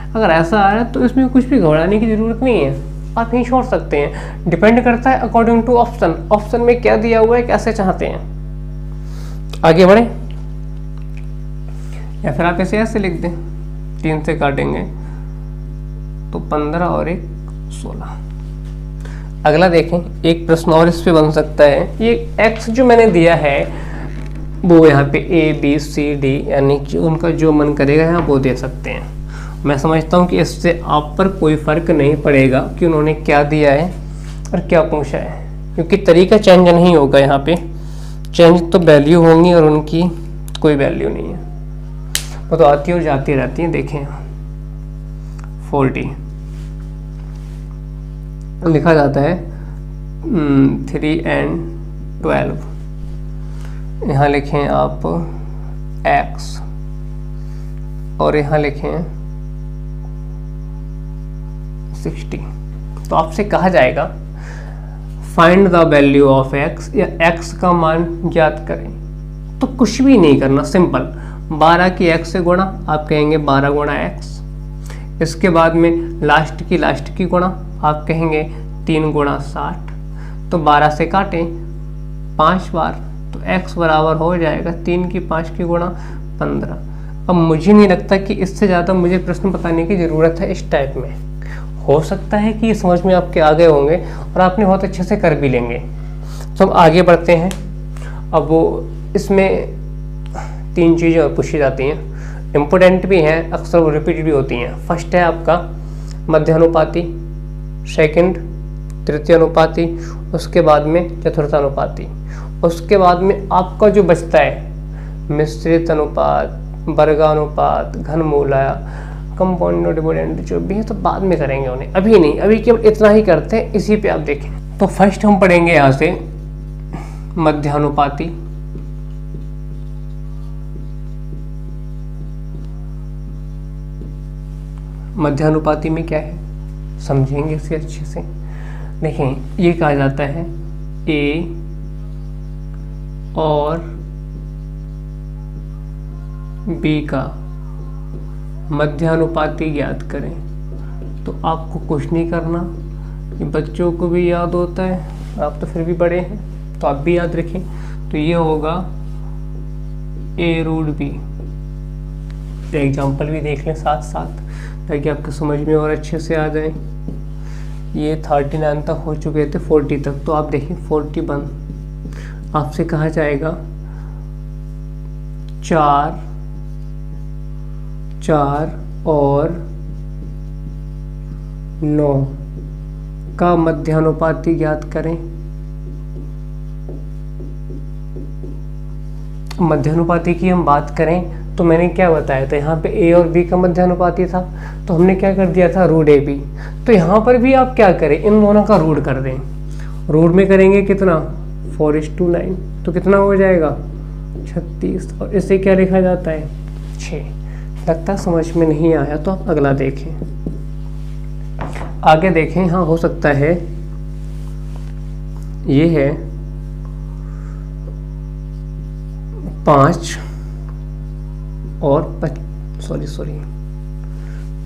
अगर ऐसा आ रहा है तो इसमें कुछ भी घबराने की ज़रूरत नहीं है, आप यहीं छोड़ सकते हैं। डिपेंड करता है अकॉर्डिंग टू ऑप्शन, ऑप्शन में क्या दिया हुआ है कैसे चाहते हैं। आगे बढ़े या फिर आप ऐसे लिख दें 3 से काटेंगे तो 15 और 1 16। अगला देखें, एक प्रश्न और इस पे बन सकता है। ये x जो मैंने दिया है वो यहाँ पे A B C D यानी कि उनका जो मन करेगा यहाँ वो दे सकते हैं। मैं समझता हूँ कि इससे आप पर कोई फ़र्क नहीं पड़ेगा कि उन्होंने क्या दिया है और क्या पूछा है, क्योंकि तरीका चेंज नहीं होगा। यहाँ पे चेंज तो वैल्यू होंगी और उनकी कोई वैल्यू नहीं है, वो तो आती और जाती रहती हैं। देखें 40 लिखा जाता है 3 and 12, यहाँ लिखें आप x और यहाँ लिखें 60। तो आपसे कहा जाएगा find the value of x या x का मान ज्ञात करें। तो कुछ भी नहीं करना, सिंपल 12 की x से गुणा, आप कहेंगे 12 गुणा x। इसके बाद में लास्ट की गुणा, आप कहेंगे 3 गुणा 60। तो 12 से काटें 5 बार तो x बराबर हो जाएगा 3 की 5 की गुणा 15। अब मुझे नहीं लगता कि इससे ज़्यादा मुझे प्रश्न बताने की ज़रूरत है। इस टाइप में हो सकता है कि ये समझ में आपके आ गए होंगे और आपने बहुत अच्छे से कर भी लेंगे। तो हम आगे बढ़ते हैं। अब वो इसमें 3 चीज़ें और पूछी जाती हैं, इम्पोर्टेंट भी हैं, अक्सर वो रिपीट भी होती हैं। फर्स्ट है आपका मध्यानुपाती, सेकंड तृतीयानुपाती, उसके बाद में चतुर्थानुपाती, उसके बाद में आपका जो बचता है मिश्रित अनुपात, वर्गानुपात, घनमूलया, कंपाउंड डिविडेंड जो भी है तो बाद में करेंगे उन्हें, अभी नहीं। अभी केवल इतना ही करते हैं, इसी पे आप देखें। तो फर्स्ट हम पढ़ेंगे यहाँ से मध्यानुपाती। मध्यानुपाती में क्या है समझेंगे इसे अच्छे से। देखें ये कहा जाता है A और B का मध्यानुपाती ज्ञात करें। तो आपको कुछ नहीं करना, ये बच्चों को भी याद होता है, आप तो फिर भी बड़े हैं तो आप भी याद रखें। तो ये होगा A√B। एग्जाम्पल भी देख लें साथ साथ ताकि आपको समझ में और अच्छे से आ जाए। ये 39 तक हो चुके थे, 40 तक। तो आप देखिए 41 आपसे कहा जाएगा 4 और 9 का मध्यानुपाती ज्ञात करें। मध्यानुपाती की हम बात करें तो मैंने क्या बताया था, यहाँ पे ए और बी का मध्यानुपाती था, तो हमने क्या कर दिया था, रूट ए बी। तो यहाँ पर भी आप क्या करें, इन दोनों का रूट कर दें। रूट में करेंगे कितना, 4:9, तो कितना हो जाएगा 36, और इसे क्या लिखा जाता है 6। लगता समझ में नहीं आया तो आप अगला देखें, आगे देखें। हाँ हो सकता है ये है 5 और सॉरी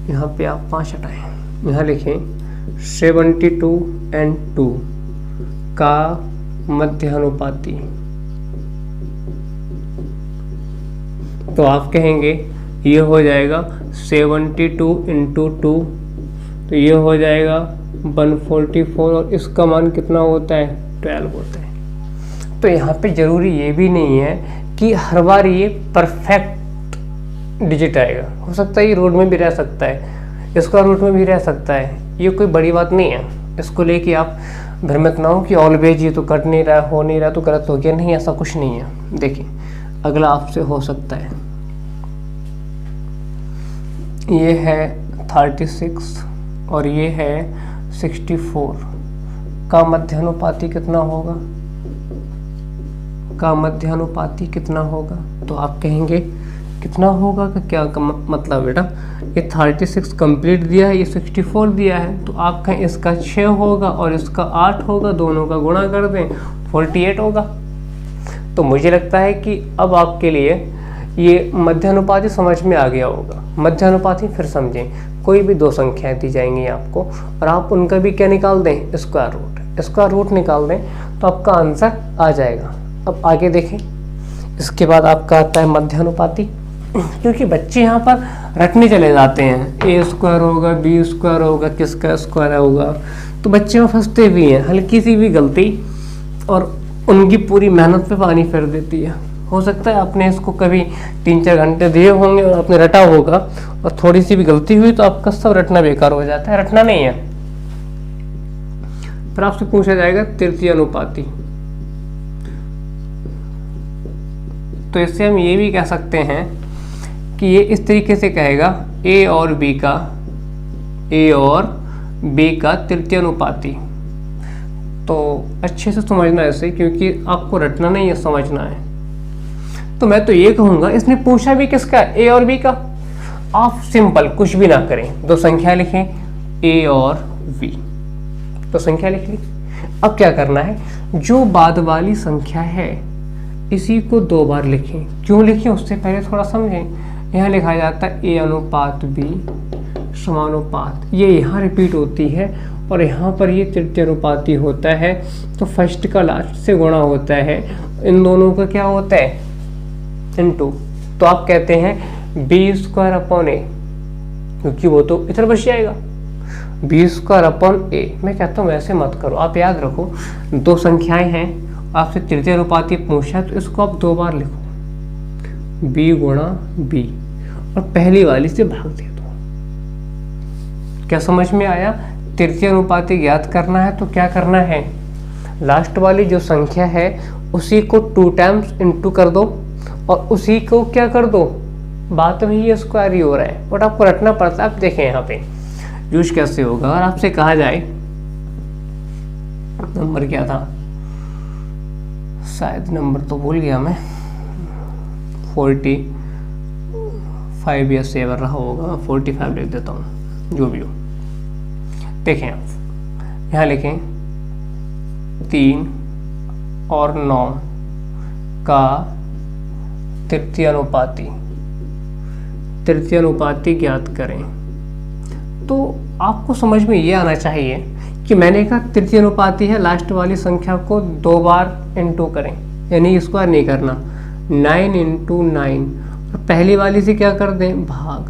यहाँ पे आप 5 हटाएं, यहाँ लिखें 72 and 2 का मध्यानुपाती। तो आप कहेंगे ये हो जाएगा 72 into 2, तो ये हो जाएगा 144, और इसका मान कितना होता है 12 होता है। तो यहाँ पे ज़रूरी ये भी नहीं है कि हर बार ये परफेक्ट डिजिट आएगा, हो सकता है ये रूट में भी रह सकता है, इसका रूट में भी रह सकता है, ये कोई बड़ी बात नहीं है। इसको लेके आप भ्रमित ना हो कि ऑलवेज ये तो कट नहीं रहा, हो नहीं रहा तो गलत हो गया, नहीं ऐसा कुछ नहीं है। देखिए अगला आपसे हो सकता है ये है 36 और ये है 64 का मध्यानुपाती कितना होगा, का मध्यानुपाती कितना होगा। तो आप कहेंगे कितना होगा का क्या का मतलब बेटा, ये 36 कंप्लीट दिया है, ये 64 दिया है, तो आप कहें इसका 6 होगा और इसका 8 होगा, दोनों का गुणा कर दें 48 होगा। तो मुझे लगता है कि अब आपके लिए ये मध्यानुपाती समझ में आ गया होगा। मध्यानुपाती फिर समझें, कोई भी 2 संख्याएं दी जाएंगी आपको और आप उनका भी क्या निकाल दें, स्क्वायर रूट। स्क्वायर रूट निकाल दें तो आपका आंसर आ जाएगा। अब आगे देखें, इसके बाद आपका आता है मध्यानुपाती। क्योंकि बच्चे यहाँ पर रटने चले जाते हैं, ए स्क्वायर होगा, बी स्क्वायर होगा, किसका स्क्वायर होगा, तो बच्चे में फंसते भी हैं। हल्की सी भी गलती और उनकी पूरी मेहनत पे पानी फेर देती है। हो सकता है आपने इसको कभी 3-4 घंटे दिए होंगे और आपने रटा होगा और थोड़ी सी भी गलती हुई तो आपका सब रटना बेकार हो जाता है। रटना नहीं है। फिर आपसे पूछा जाएगा तृतीय अनुपाती, तो इससे हम ये भी कह सकते हैं कि ये इस तरीके से कहेगा ए और बी का तृतीय अनुपाती। तो अच्छे से समझना इसे, क्योंकि आपको रटना नहीं है, समझना है। तो मैं तो ये कहूँगा, इसने पूछा भी किसका, ए और बी का। आप सिंपल कुछ भी ना करें, 2 संख्या लिखें ए और बी, तो संख्या लिख ली। अब क्या करना है, जो बाद वाली संख्या है इसी को 2 बार लिखें। क्यों लिखें उससे पहले थोड़ा समझें। यहाँ लिखा जाता है ए अनुपात बी समानुपात, ये यहाँ रिपीट होती है और यहाँ पर ये तृतीय अनुपाती होता है। तो फर्स्ट का लास्ट से गुणा होता है, इन दोनों का क्या होता है इनटू। तो आप कहते हैं बी स्क्वायर अपॉन ए, क्योंकि वो तो इधर बच जाएगा, बी स्क्वायर अपॉन ए। मैं कहता हूँ वैसे मत करो, आप याद रखो 2 संख्याएं हैं, आपसे तृतीय अनुपाती पूछा है तो इसको आप 2 बार लिखो, b गुणा b, और पहली वाली से भाग दे दो। क्या समझ में आया। तृतीय अनुपाती ज्ञात करना है तो क्या करना है, लास्ट वाली जो संख्या है उसी को 2 टाइम्स इंटू कर दो और उसी को क्या कर दो, बात वही है, स्क्वायर ही हो रहा है, बट आपको रटना पड़ता है। आप देखें यहाँ पे यूज कैसे होगा। और आपसे कहा जाए नंबर क्या था, शायद नंबर तो भूल गया मैं, 45 या 7 रहा होगा, 45 लिख देता हूँ, जो भी हो। देखें आप यहाँ लिखें 3 और 9 का तृतीय अनुपाती ज्ञात करें। तो आपको समझ में ये आना चाहिए कि मैंने कहा तृतीय अनुपाती है, लास्ट वाली संख्या को 2 बार इंटू करें, यानी स्क्वायर नहीं करना, 9 इंटू 9, और पहली वाली से क्या कर दें भाग,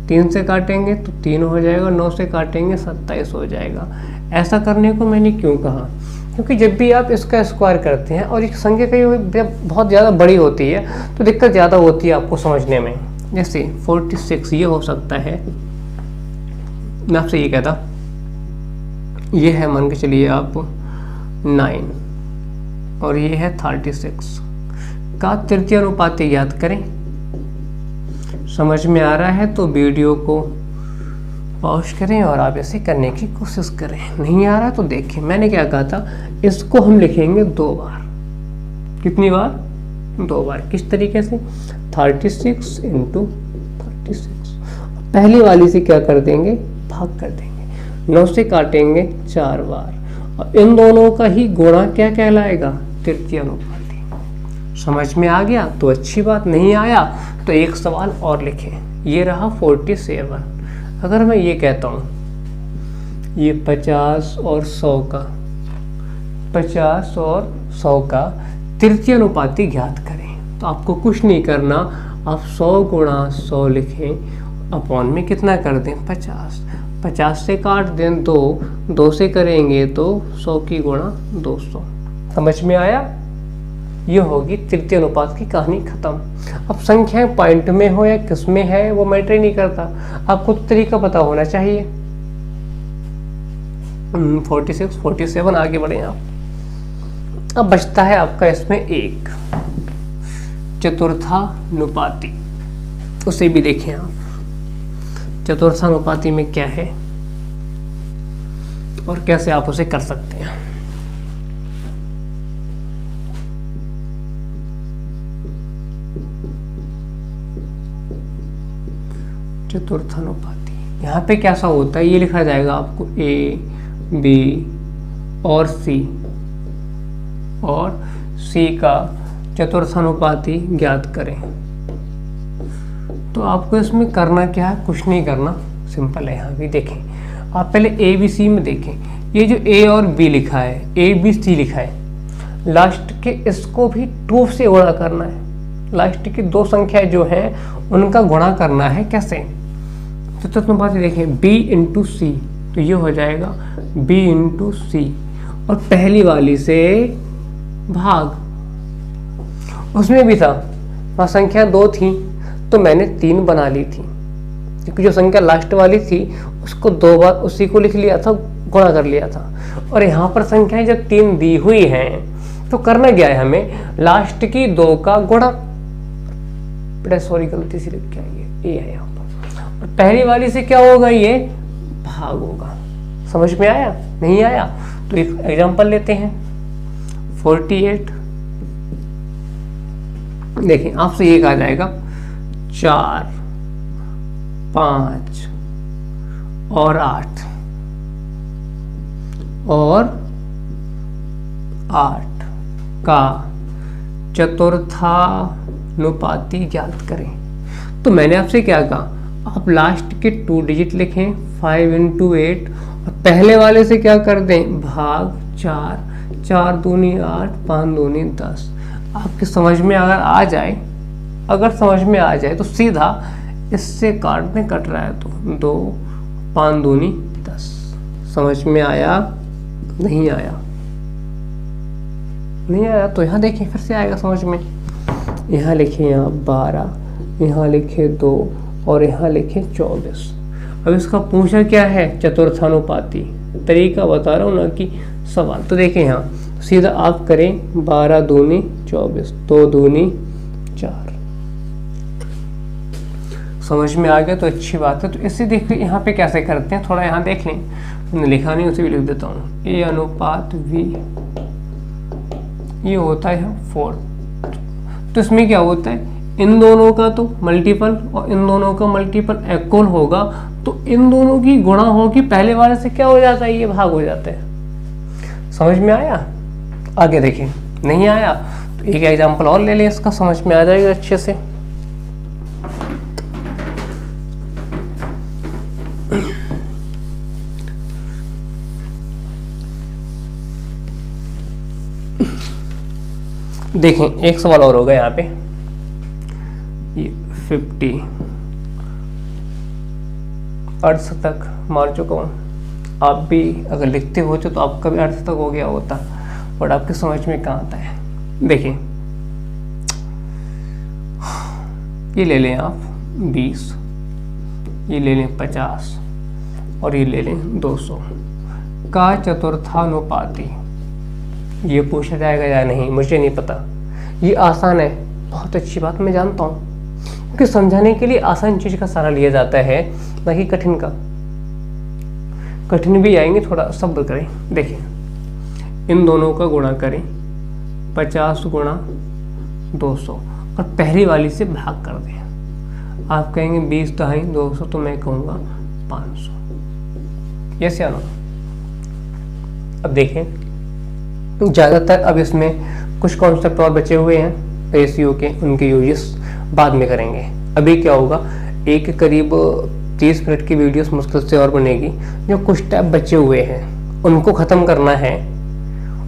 3 से काटेंगे तो 3 हो जाएगा, 9 से काटेंगे 27 हो जाएगा। ऐसा करने को मैंने क्यों कहा, क्योंकि जब भी आप इसका स्क्वायर करते हैं और एक संख्या कहीं बहुत ज़्यादा बड़ी होती है तो दिक्कत ज़्यादा होती है आपको समझने में। जैसे 46 ये हो सकता है, मैं आपसे ये कहता ये है मान के चलिए आप 9 और ये है 36 का तृतीय अनुपाती ज्ञात करें। समझ में आ रहा है तो वीडियो को पॉज करें और आप इसे करने की कोशिश करें। नहीं आ रहा तो देखें, मैंने क्या कहा था, इसको हम लिखेंगे 2 बार। कितनी बार? 2 बार। किस तरीके से? 36 × 36। पहली वाली से क्या कर देंगे? भाग कर देंगे। 9 से काटेंगे 4 बार और इन दोनों का ही गुणा क्या कहलाएगा? तृतीय अनुपाती। समझ में आ गया तो अच्छी बात, नहीं आया तो एक सवाल और लिखें। ये रहा 47। अगर मैं ये कहता हूँ ये 50 और 100 का 50 और 100 का तृतीय अनुपाती ज्ञात करें, तो आपको कुछ नहीं करना, आप 100 × 100 लिखें, अपॉन में कितना कर दें? 50। 50 से काट दें 2, 2 से करेंगे तो 100 की गुणा 200। समझ में आया? ये होगी तृतीय अनुपात की कहानी खत्म। अब संख्याएं पॉइंट में हो या किस में है वो मैटर नहीं करता, आपको तो तरीका पता होना चाहिए। 46, 47 आगे बढ़े आप। अब बचता है आपका इसमें एक चतुर्थानुपाती, उसे भी देखें आप। चतुर्थानुपाती में क्या है और कैसे आप उसे कर सकते हैं। चतुर्थानुपाती यहाँ पे कैसा होता है, ये लिखा जाएगा आपको A, B और C और C का चतुर्थानुपाती ज्ञात करें। तो आपको इसमें करना क्या है? कुछ नहीं करना, सिंपल है। यहाँ भी देखें आप, पहले A B C में देखें, ये जो A और B लिखा है, A B C लिखा है, लास्ट के इसको भी 2 से गुणा करना है। लास्ट की 2 संख्याएं जो हैं उनका गुणा करना है। कैसे? चतुर्थानुपाती देखें B × C, तो ये हो जाएगा B × C और पहली वाली से भाग। उसमें भी था, वहाँ संख्या 2 थी तो मैंने 3 बना ली थी, क्योंकि जो संख्या लास्ट वाली थी उसको 2 बार उसी को लिख लिया था, गुणा कर लिया था। और यहाँ पर संख्याएं जब 3 दी हुई हैं तो करना क्या है हमें? लास्ट की 2 का गुणा। बेटा सॉरी गलती से लिख के आई है, ये है यहाँ पर। और पहली वाली से क्या होगा? ये भाग होगा। समझ में आया? नहीं आया तो एक एग्जांपल लेते हैं। 48 देखें, आपसे ये कहा जाएगा 4, 5 और 8 का चतुर्थानुपाती ज्ञात करें। तो मैंने आपसे क्या कहा, आप लास्ट के 2 डिजिट लिखें, 5 × 8 और पहले वाले से क्या कर दें? भाग 4, 4 दूनी 8, 5 दूनी 10। आपके समझ में अगर आ जाए, समझ में आ जाए तो सीधा इससे काटने कट रहा है तो 2, 5 दूनी 10। समझ में आया? नहीं आया? नहीं आया तो यहाँ देखिए फिर से आएगा समझ में। यहाँ लिखे यहाँ 12, यहाँ लिखे 2 और यहाँ लिखे 24। अब इसका पूछा क्या है? चतुर्थानुपाती। तरीका बता रहा हूँ ना कि सवाल। तो देखें यहाँ सीधा आप करें 12 दूनी 24, 2 दूनी 4। समझ में आ गया तो अच्छी बात है। तो इससे देखिए यहाँ पे कैसे करते हैं, थोड़ा यहाँ देख लें, मैंने लिखा नहीं उसे भी लिख देता हूँ। A अनुपात V ये होता है 4। तो इसमें क्या होता है, इन दोनों का तो मल्टीपल और इन दोनों का मल्टीपल इक्वल होगा, तो इन दोनों की गुणा होगी, पहले वाले से क्या हो जाता है? ये भाग हो जाता है। समझ में आया? आगे देखें। नहीं आया तो एक एग्जांपल और ले लें, इसका समझ में आ जाएगा अच्छे से। देखें एक सवाल और होगा यहाँ पे, ये 50 अर्धशतक मार चुका हूँ। आप भी अगर लिखते हो तो आपका भी अर्धशतक हो गया होता, बट आपके समझ में कहाँ आता है। देखिए ये ले लें आप 20, ये ले लें 50 और ये ले लें 200। का चतुर्थानुपाती, ये पूछा जाएगा या नहीं मुझे नहीं पता। ये आसान है, बहुत अच्छी बात, मैं जानता हूँ, क्योंकि समझाने के लिए आसान चीज़ का सहारा लिया जाता है, ना कि कठिन का। कठिन भी आएंगे, थोड़ा सब्र करें। देखिए, इन दोनों का गुणा करें 50 गुणा 200 और पहली वाली से भाग कर दें। आप कहेंगे 20 दहाई 200, तो मैं कहूँगा 500। यस या नो? अब देखें, ज़्यादातर अब इसमें कुछ कॉन्सेप्ट और बचे हुए हैं रेशियो के, उनके यूजेस बाद में करेंगे। अभी क्या होगा, एक करीब 30 मिनट की वीडियोस मुश्किल से और बनेगी। जो कुछ स्टेप बचे हुए हैं उनको ख़त्म करना है।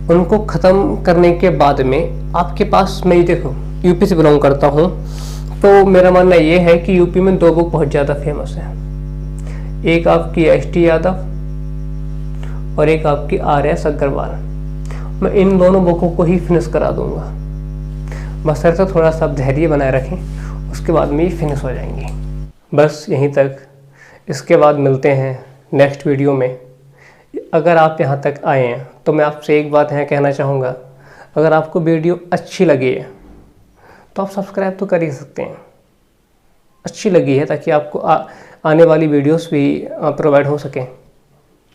उनको ख़त्म करने के बाद में आपके पास, मैं देखो यूपी से बिलोंग करता हूँ, तो मेरा मानना ये है कि यूपी में 2 बुक बहुत ज़्यादा फेमस है। एक आपकी एस.टी. यादव और एक आपकी आर.एस. अग्रवाल। मैं इन दोनों बुकों को ही फिनिश करा दूंगा, बशर्ते थोड़ा सा धैर्य बनाए रखें, उसके बाद में ये फिनिश हो जाएंगी। बस यहीं तक, इसके बाद मिलते हैं नेक्स्ट वीडियो में। अगर आप यहाँ तक आए हैं तो मैं आपसे एक बात यहाँ कहना चाहूँगा, अगर आपको वीडियो अच्छी लगी है तो आप सब्सक्राइब तो कर ही सकते हैं। अच्छी लगी है ताकि आपको आने वाली वीडियोस भी प्रोवाइड हो सकें।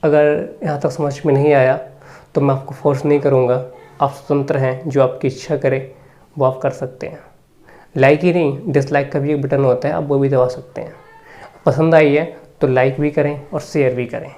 अगर यहाँ तक समझ में नहीं आया तो मैं आपको फोर्स नहीं करूँगा, आप स्वतंत्र हैं, जो आपकी इच्छा करे वो आप कर सकते हैं। लाइक ही नहीं, डिसलाइक का भी एक बटन होता है, आप वो भी दबा सकते हैं। पसंद आई है तो लाइक भी करें और शेयर भी करें।